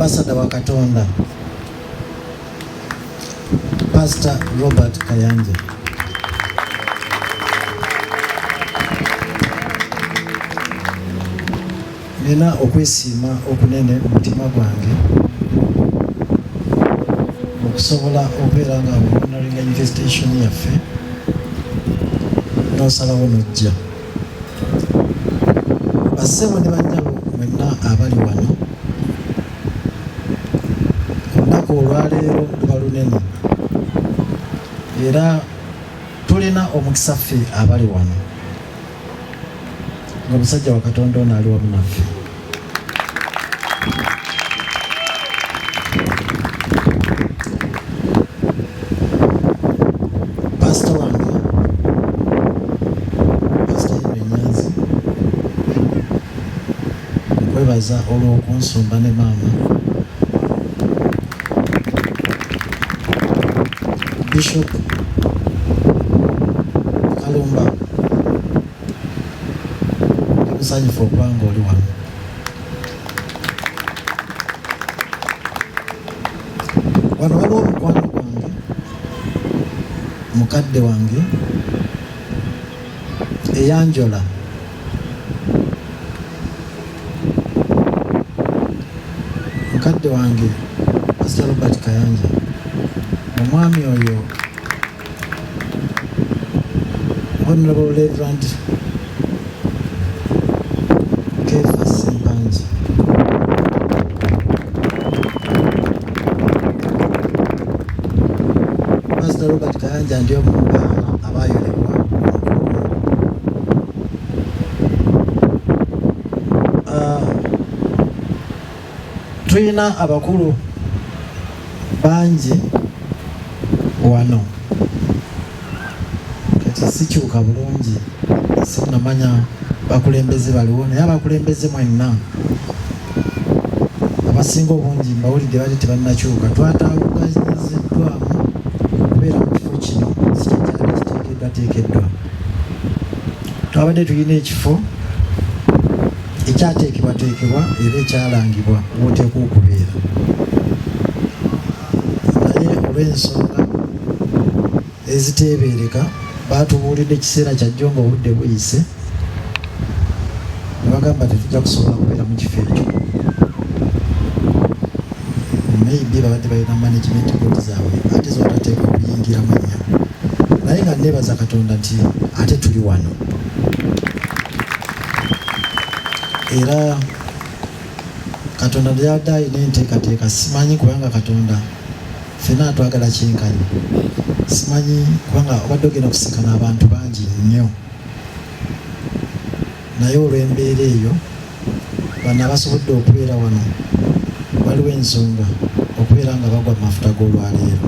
Ambassador wa Katonda Pastor Robert Kayanja. Nina okwesiima okunene mutima gwange okusobola okubeera nga honoringa manifestation yaffe n'osalawo n'ojja. Bassebo ne bannyabo mwenna abali wano, olunaku olwaleero luba lunene era tulina omukisa ffe abali wano nga musajja wa Katonda ono ali wamu naffe. Pastor wange Pastor Nyanzi, nkwebaza olw'okunsumba ne maama. Bishop Kalumba, musanyufu okubanga oli wano. wano waliwo omukwano gwange mukadde wange eyanjola mukadde wange Pastor Robert Kayanja omwami oyo Honorable Reverend Kefa Sempanji Pastor Robert Kayanja ndio mubaana abayolebwa tulina abakulu bangi wano kati sikyuka bulungi sinamanya bakulembeze baliwo naye abakulembeze mwenna abasinga obungi mbawulidde bali tebannakyuka twatawuganyiziddwamu okubeera mu kifo kino sikyali kiteekeddwateekeddwa twabadde tulina ekifo ekyateekebwateekebwa era ekyalangibwa woteeka okubeera naye olw'ensonga eziteebereka baatubuulidde ekiseera kyajjo nga obudde buyise ne bagamba tetujja kusobola kubeera mu kifo ekyo maybe babadde balina management board zaabwe ate zotateeka okuyingiramu nnyo naye nga neebaza Katonda nti ate tuli wano era Katonda yadde alina enteekateeka simanyi kubanga Katonda ffenna atwagala kyenkanyi simanyi kubanga obadde ogenda kusikana abantu bangi nnyo naye olw'embeera eyo bano abasobodde okubeera wano waliwo ensonga okubeera nga bagwa mu mafuta g'olwaleero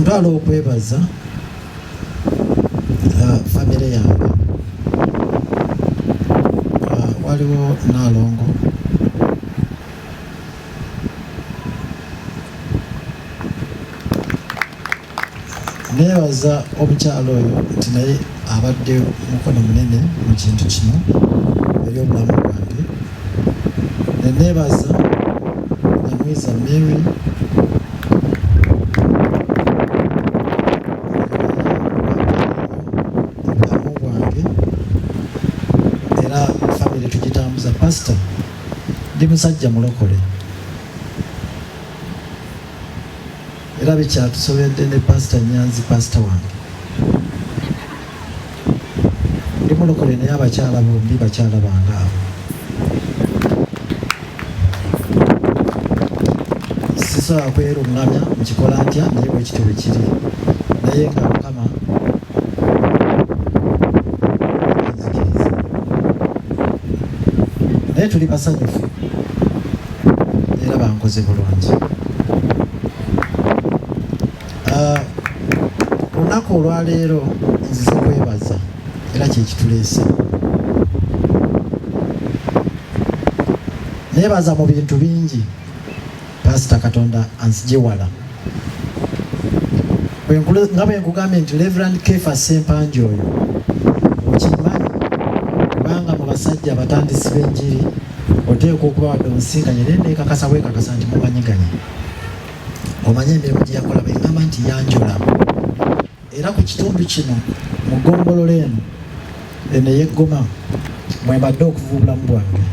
ntwala okwebaza famire yange waliwo Nalongo neebaza omukyalo oyo nti naye abadde mukono munene mu kintu kino eryobulamu bwange neneebaza Nyamwiza Mary obulamu bwange era famire tugitambuza pastor ndi musajja mulokole era bikyatusobedde ne Pastor Nyanzi pastor wange ndi mulokole naye abakyala bombi bakyala bange abo sisobola kwerungamya mukikola ntya naye bwekityo bwe kiri naye nga Mukama anzikiriza naye tuli basanyufu era bankoze bulungi olunaku olwaleero nzize kwebaza era kyekituleese neebaza mu bintu bingi Pastor Katonda anzigye wala nga bwe nkugambye nti Reverend Kefa Sempanji oyo okimanyi kubanga mu basajja abatandisi b'enjiri oteekwa okuba wadde omusinkanye naye neekakasa bwekakasa nti mumanyiganye omanye emirimu gye yakola bwengamba nti yanjola era ku kitundu kino mu ggombolola eno ey'eggoma mwembadde okuva obulamu bwange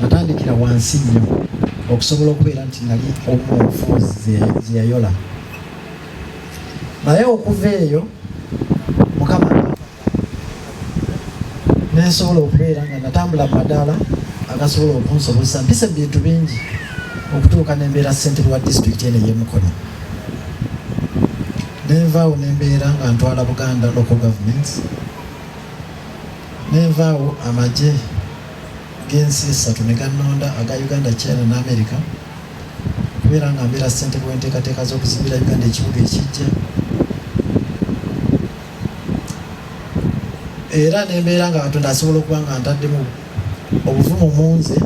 natandikira wansi nnyo okusobola okubeera nti nali omufuuzi zeyayola naye okuva eyo Mukama nensobola okubeera nga natambula mu madaala agasobola okunsobozesa mpise mu bintu bingi okutuuka nembeera ssentebe wa disitulikiti eno ey'Emukono nenvaawo nembeera nga ntwala Buganda local governments nenvaawo amagye g'ensi esatu ne gannonda aga Uganda, China ne America okubeera nga mbeera ssentebe w'enteekateeka z'okuzimbira Uganda ekibuga ekijja era nembeera nga Katonda asobola okuba nga ntaddemu obuvumu mu nze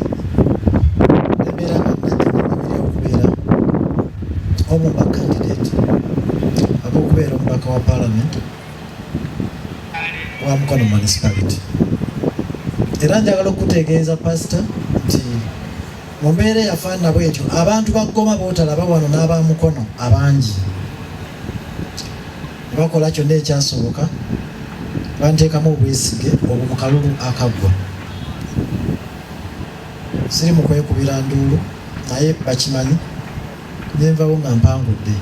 nembeera nga najja okubeera omubaka candidate ab'okubeera omubaka wa parliament wa Mukono municipality era njagala okutegeeza pastor nti mu mbeera eyafaanana bwetyo abantu baggoma bootalaba wano n'abamukono abangi ne bakola kyonna ekyasoboka banteekamu obwesige obwo mu kalulu akaggwa. Siri mu kwekubira nduulu naye bakimanyi nenvawo nga mpangudde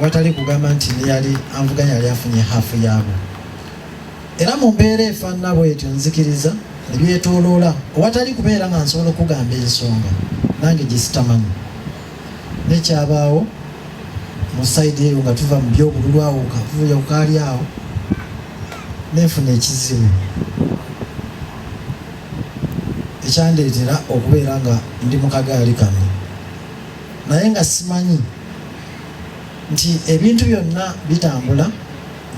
watali kugamba nti neyali anvuganya yali afunye hafu yaabo. Era mu mbeera efaanana bwetyo nzikiriza nebyetooloola owatali kubeera nga nsobola okugamba ensonga nange gye sitamanyi nekyabaawo mu sayidi eyo nga tuva mu byobululu awo kavuya kukaali awo nenfuna ekizibu ekyandeetera okubeera nga ndi mu kagaali kano naye nga simanyi nti ebintu byonna bitambula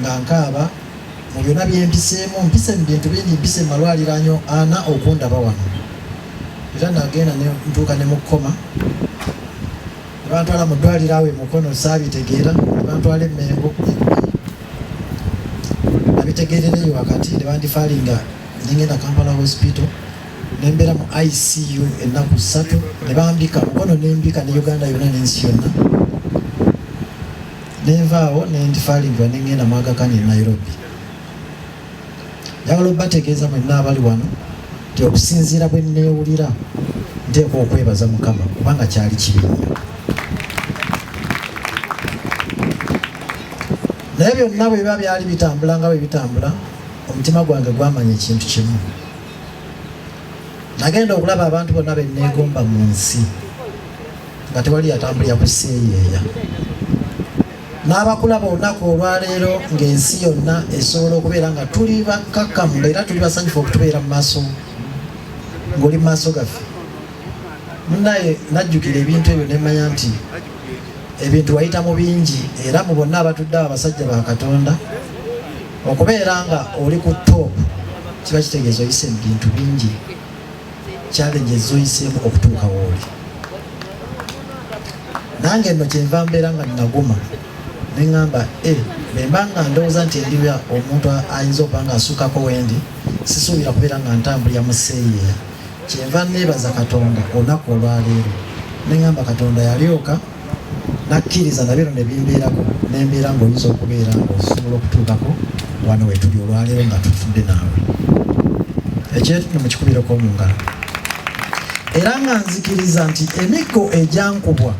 nga nkaaba mu byonna byempiseemu mpise mu bintu bingi mpise mu malwaliro 4 okundaba wano era nagenda ntuuka ne mukoma ne bantwala mu ddwaliro awo emukono saabitegeera ne bantwala emmengo nabitegeerereyo wakati ne bandifaalinga nengenda Kampala hospital nembeera mu ICU ennaku 3 ne bambika mukono nembika ne Uganda yonna n'ensi yonna nenvaawo nendifaalingibwa nengenda mu Aga Khan e Nairobi. Njagala obategeeza mwenna abali wano nti okusinziira bwe nneewulira nteeka okwebaza Mukama kubanga kyali kibi nnyo. Naye byonna bwe biba byali bitambula nga bwe bitambula omutima gwange gwamanya ekintu kimu. Nagenda okulaba abantu bonna be nneegomba mu nsi nga tewali yatambulira kuseeyeeya. N'abakulaba olunaku olwaleero ng'ensi yonna esobola okubeera nga tuli bakkakkamu era tuli basanyufu okutubeera mu maaso ng'oli mu maaso gaffe. Munnaye najjukira ebintu ebyo nemmanya nti ebintu wayita mu bingi era mu bonna abatudde abasajja ba Katonda okubeera nga oli ku top kiba kitegeeza oyise mu bintu bingi challenges oyiseemu okutuuka wooli. Nange nno kyenva mbeera nga nnaguma neŋŋamba bemba nga ndowooza nti ndiba omuntu ayinza okuba nga asuukako wendi sisuubira kubeera nga ntambulira mu seeyeeya. Kyenva neebaza Katonda olunaku olwaleero neŋŋamba Katonda yalyoka nakkiriza nabiro ne bimbeerako nembeera ng'oyinza okubeera ng'osobola okutuukako wano wetuli olwaleero nga tutudde naawe. Ekyetu mukikubireko mu ngalo era nga nzikiriza nti emiggo egyankubwa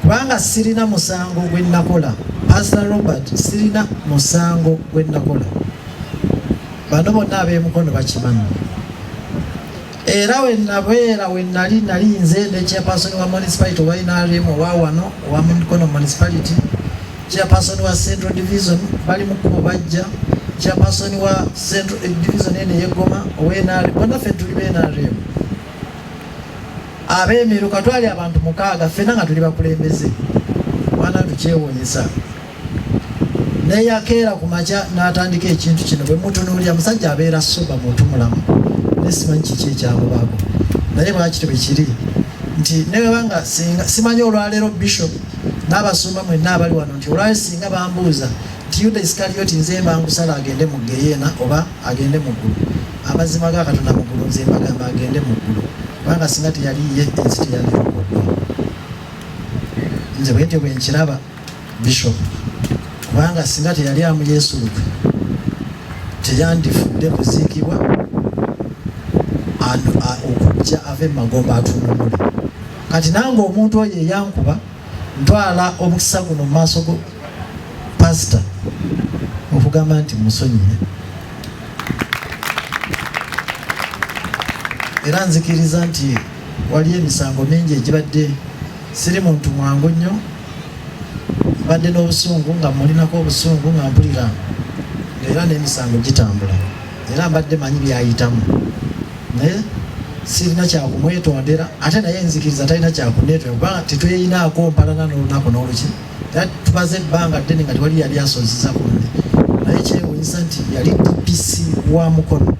kubanga sirina musango gwe nakola. Pastor Robert sirina musango gwe nakola. Bano bonna ab'emukono bakimanyi. Era wennabeera nali nze ne chairperson wa municipality owa NRM owa wano owa Mukono municipality, chairperson wa Central Division bali mu kkubo bajja, chairperson wa Central Division ene yeggoma owa NRM, bonna ffe tuli be NRM. Ab'Emiruka twali abantu 6 ffenna nga tuli bakulembeze. Mwana tukyewuunyisa. Neyakeera ku makya n'atandika ekintu kino bwe mutunuulira musajja abeera soba muntu mulamu. Nesimanyi kiki ekyamubaako naye bwakityo bwe kiri nti newebanga simanyi olwaleero Bishop n'abasumba mwenna abali wano nti olwaleero singa bambuuza nti Yuda Isikalioti nze mbangusala agende mu Geyeena oba agende mu ggulu. Amazima ga Katonda mu ggulu nze mbagamba agende mu ggulu kubanga singa teyali ye ensi teyali erokoddwa. Nze bwentyo bwe nkiraba Bishop kubanga singa teyali amu Yesu lukwe teyandifudde kuziikibwa okujja ave magomba atunumule. Kati nange omuntu oyo eyankuba ntwala omukisa guno mu maaso go pastor okugamba nti musonyiye. Era nzikiriza nti waliyo emisango mingi egibadde siri muntu mwangu nnyo. Mbadde n'obusungu nga mulinako obusungu nga mpulira era n'emisango gitambula era mbadde manyi byayitamu naye sirina kyakumwetondera ate naye nzikiriza talina kyakuneetondera kubanga tetweyinaako mpalana n'olunaku n'oluki era tubaze ebbanga ddene nga tewali yali asozeza kunne naye kyewuunyisa nti yali DPC wa Mukono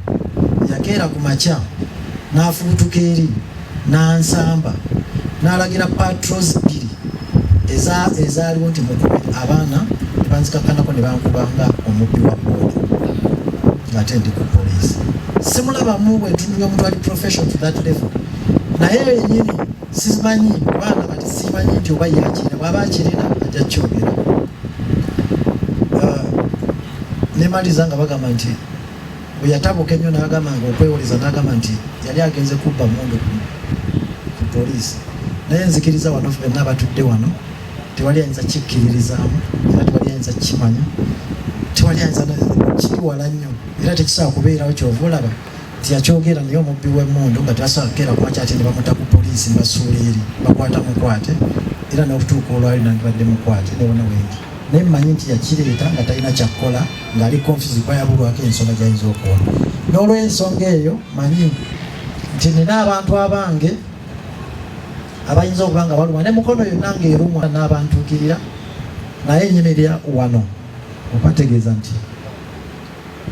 yakeera ku makya n'afubutuka eri n'ansamba n'alagira patrols 2 ezaaliwo nti mukube abaana tebanzikakkanako ne bankubanga omubbi wa boodi. ng'ate ndi ku poliisi. Simulabamu bwentunulya omuntu ali profession to that level. Naye yennyini simanyi kubanga kati simanyi nti oba yakirina, bw'aba akirina ajja kyogera. Nemaliza nga bagamba nti bwe yatabuka ennyo n'agamba nga okwewoleza n'agamba nti yali agenze kubba mmundu ku poliisi. Naye nzikiriza wano ffenna abatudde wano tewali ayinza kikkiririzaamu era tewali ayinza kimanya, tewali ayinza kiri wala nnyo era tekisobola kubeerawo kyova olaba nti yakyogera naye omubbi w'emmundu nga tebasobola kukeera kuba kyati ne bamuta ku poliisi mbasuula eri bakwata mukwate era n'okutuuka olwali nandibadde mukwate newona wendi. Naye mmanyi nti yakireeta nga talina kyakkola ng'ali confuse kuba yabulwako ensonga gy'ayinza okuwa. N'olw'ensonga eyo manyi nti nina abantu abange abayinza okuba nga baluma ne mukono yonna ng'erumwa n'abantuukirira, naye nyimirira wano okwategeeza nti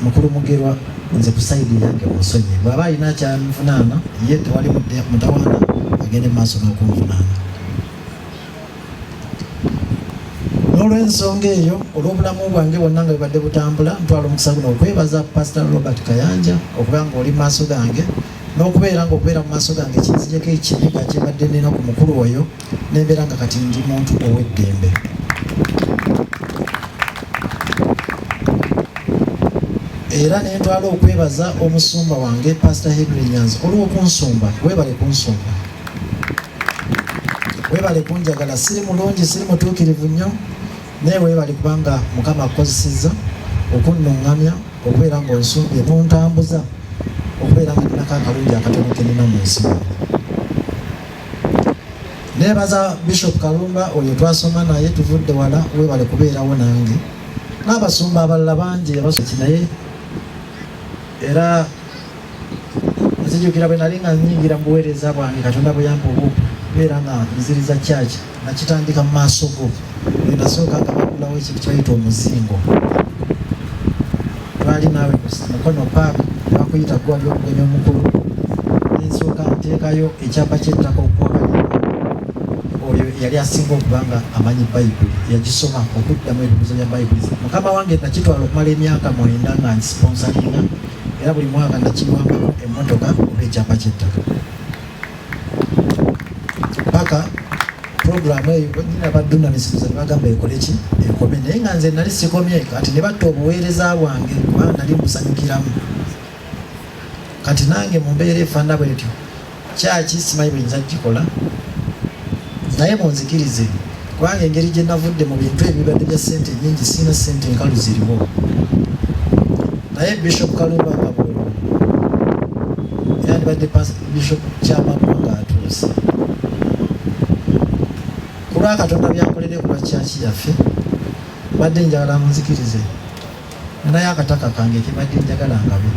mukulu Mugerwa nze ku sayidi yange musonyi, bw'aba alina kyanvunaana ye tewali mutawaana agende mu maaso n'okunvunaana. N'olw'ensonga eyo olw'obulamu bwange bwonna nga bubadde butambula, ntwala omukisa guno okwebaza Pastor Robert Kayanja okuba nga oli mu maaso gange n'okubeera mu maaso gange kinzijeko ekibi nga kyebadde nina ku mukulu oyo, n'embeera nga kati ndi muntu ow'eddembe. Era ne ntwala okwebaza omusumba wange Pastor Henry Nyanzi olw'okunsumba. Weebale kunsumba, weebale kunjagala. Siri mulungi, siri mutuukirivu nnyo, naye weebale kubanga Mukama akozesezza okunnuŋŋamya okubeera ng'onsumbye n'ontambuza okubeera nga nnako akalungi akatono ke nnina mu nsi. Neebaza Bishop Kalumba oyo twasoma naye tuvudde wala, weebale kubeerawo nange n'abasumba abalala bangi abasoki naye. Era nzijukira bwe nali nga nnyingira mu buweereza bwange Katonda bwe yampa okubeera nga nziriza church, nakitandika mu maaso go. Bwe nasooka nga bagulawo ekintu kyayita omuzingo, twali naawe mukono paabi ne bakuyita gwali okugemya omukulu. Nensooka nteekayo ekyapa ky'ettaka okuwakalira oyo yali asinga okuba nga amanyi Bayibuli, yagisoma okuddamu ebibuzo bya Bayibuli. Mukama wange nakitwala okumala emyaka 9 nga ngisponsalinga, era buli mwaka nakiwambako emmotoka oba ekyapa ky'ettaka. Paka puroguramu eyo nyina baddunamisiriza ne bagamba ekole ki ekome, naye nga nze nali sikomye. Kati ne batta obuweereza bwange kubanga nali musanyukiramu. Kati nange mu mbeera efaana bwetyo kyaki simanyi bwe nza gikola, naye munzikirize kubanga engeri gye navudde mu bintu ebibadde bya ssente nnyingi, sina ssente enkalu ziriwo. Naye Bishop Kalumba nga bwolo yandibadde Bishop Kyamagwa ng'atuuse. Ku lwa Katonda byankolere ku lwa kyaki yaffe, badde njagala munzikirize, naye akataka kange kibadde njagala ngabe,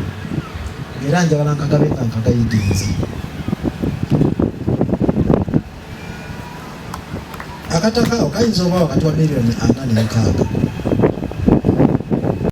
era njagala nkagabe nga nkagayidinze. Akataka ako kayinza oba wakati wa $46,000,000.